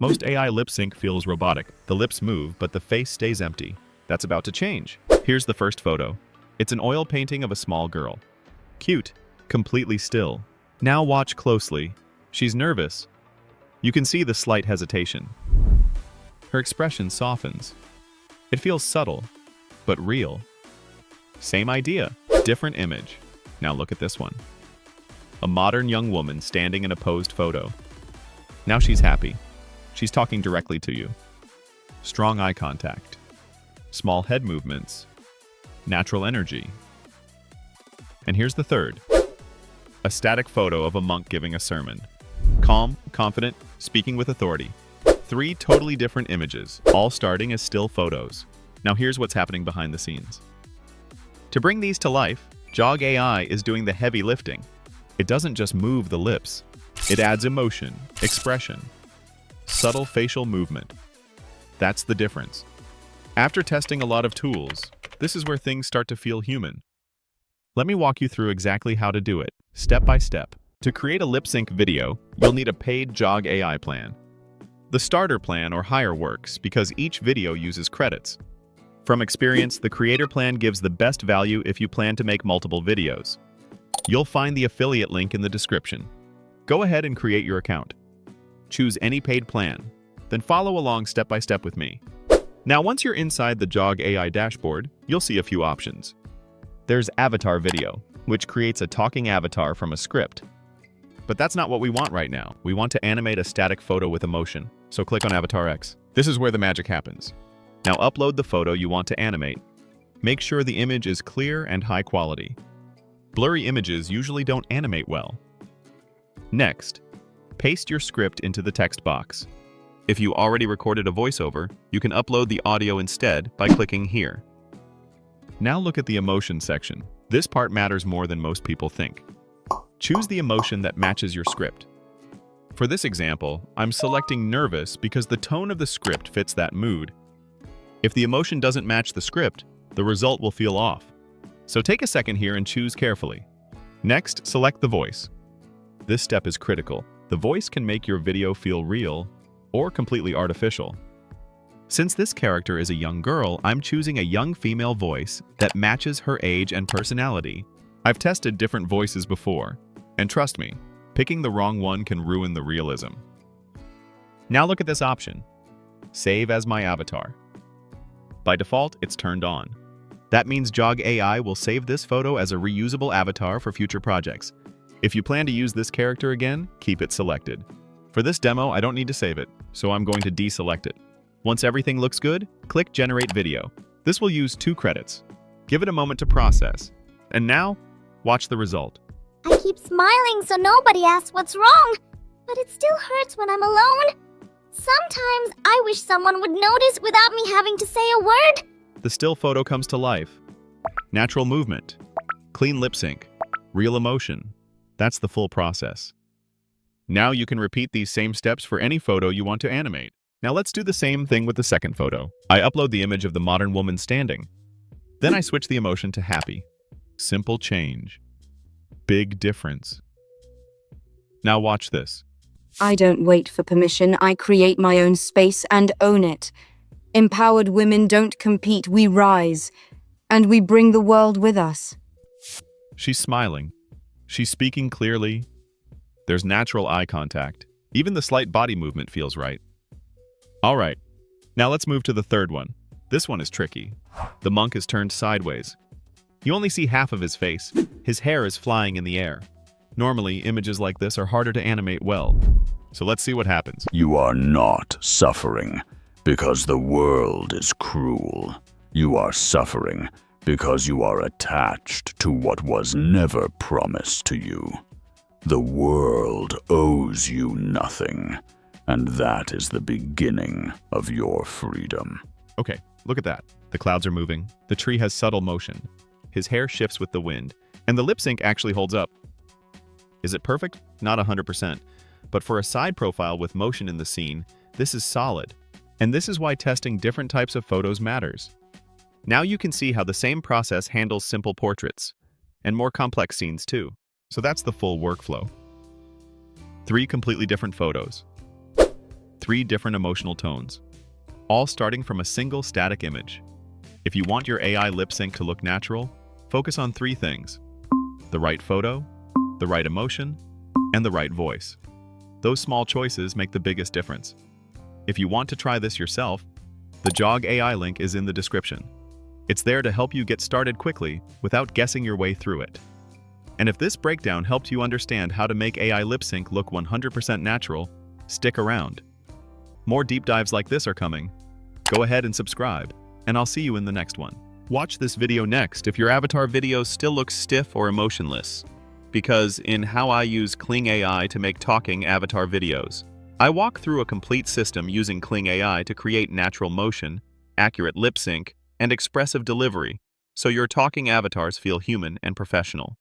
Most AI lip sync feels robotic. The lips move, but the face stays empty. That's about to change. Here's the first photo. It's an oil painting of a small girl. Cute, completely still. Now watch closely. She's nervous. You can see the slight hesitation. Her expression softens. It feels subtle, but real. Same idea, different image. Now look at this one. A modern young woman standing in a posed photo. Now she's happy. She's talking directly to you. Strong eye contact. Small head movements. Natural energy. And here's the third. A static photo of a monk giving a sermon. Calm, confident, speaking with authority. 3 totally different images, all starting as still photos. Now here's what's happening behind the scenes. To bring these to life, Jogg AI is doing the heavy lifting. It doesn't just move the lips. It adds emotion, expression, subtle facial movement. That's the difference. After testing a lot of tools, this is where things start to feel human. Let me walk you through exactly how to do it, step by step. To create a lip sync video, you'll need a paid Jogg AI plan. The starter plan or higher works because each video uses credits. From experience, the creator plan gives the best value if you plan to make multiple videos. You'll find the affiliate link in the description. Go ahead and create your account. Choose any paid plan, then follow along step by step with me. Now, once you're inside the Jogg AI dashboard, you'll see a few options. There's Avatar Video, which creates a talking avatar from a script. But that's not what we want right now. We want to animate a static photo with emotion, so click on AvatarX. This is where the magic happens. Now upload the photo you want to animate. Make sure the image is clear and high quality. Blurry images usually don't animate well. Next, paste your script into the text box. If you already recorded a voiceover, you can upload the audio instead by clicking here. Now look at the emotion section. This part matters more than most people think. Choose the emotion that matches your script. For this example, I'm selecting nervous because the tone of the script fits that mood. If the emotion doesn't match the script, the result will feel off. So take a second here and choose carefully. Next, select the voice. This step is critical. The voice can make your video feel real or completely artificial. Since this character is a young girl, I'm choosing a young female voice that matches her age and personality. I've tested different voices before, and trust me, picking the wrong one can ruin the realism. Now look at this option. Save as my avatar. By default, it's turned on. That means Jogg AI will save this photo as a reusable avatar for future projects. If you plan to use this character again, keep it selected. For this demo, I don't need to save it, so I'm going to deselect it. Once everything looks good, click Generate Video. This will use 2 credits. Give it a moment to process. And now, watch the result. I keep smiling so nobody asks what's wrong, but it still hurts when I'm alone. Sometimes I wish someone would notice without me having to say a word. The still photo comes to life. Natural movement, clean lip sync, real emotion. That's the full process. Now you can repeat these same steps for any photo you want to animate. Now let's do the same thing with the second photo. I upload the image of the modern woman standing. Then I switch the emotion to happy. Simple change. Big difference. Now watch this. I don't wait for permission. I create my own space and own it. Empowered women don't compete, we rise. And we bring the world with us. She's smiling. She's speaking clearly. There's natural eye contact. Even the slight body movement feels right. All right, now let's move to the third one. This one is tricky. The monk is turned sideways. You only see half of his face. His hair is flying in the air. Normally, images like this are harder to animate well. So let's see what happens. You are not suffering because the world is cruel. You are suffering because you are attached to what was never promised to you. The world owes you nothing, and that is the beginning of your freedom. Okay, look at that. The clouds are moving. The tree has subtle motion. His hair shifts with the wind, and the lip sync actually holds up. Is it perfect? Not 100%. But for a side profile with motion in the scene, this is solid. And this is why testing different types of photos matters. Now you can see how the same process handles simple portraits, and more complex scenes too. So that's the full workflow. 3 completely different photos. 3 3 different emotional tones, all starting from a single static image. If you want your AI lip sync to look natural, focus on 3 things: the right photo, the right emotion, and the right voice. Those small choices make the biggest difference. If you want to try this yourself, the Jogg AI link is in the description. It's there to help you get started quickly without guessing your way through it. And if this breakdown helped you understand how to make AI lip sync look 100% natural, stick around. More deep dives like this are coming. Go ahead and subscribe, and I'll see you in the next one. Watch this video next if your avatar video still looks stiff or emotionless, because in How I Use Kling AI to Make Talking Avatar Videos, I walk through a complete system using Kling AI to create natural motion, accurate lip sync, and expressive delivery, so your talking avatars feel human and professional.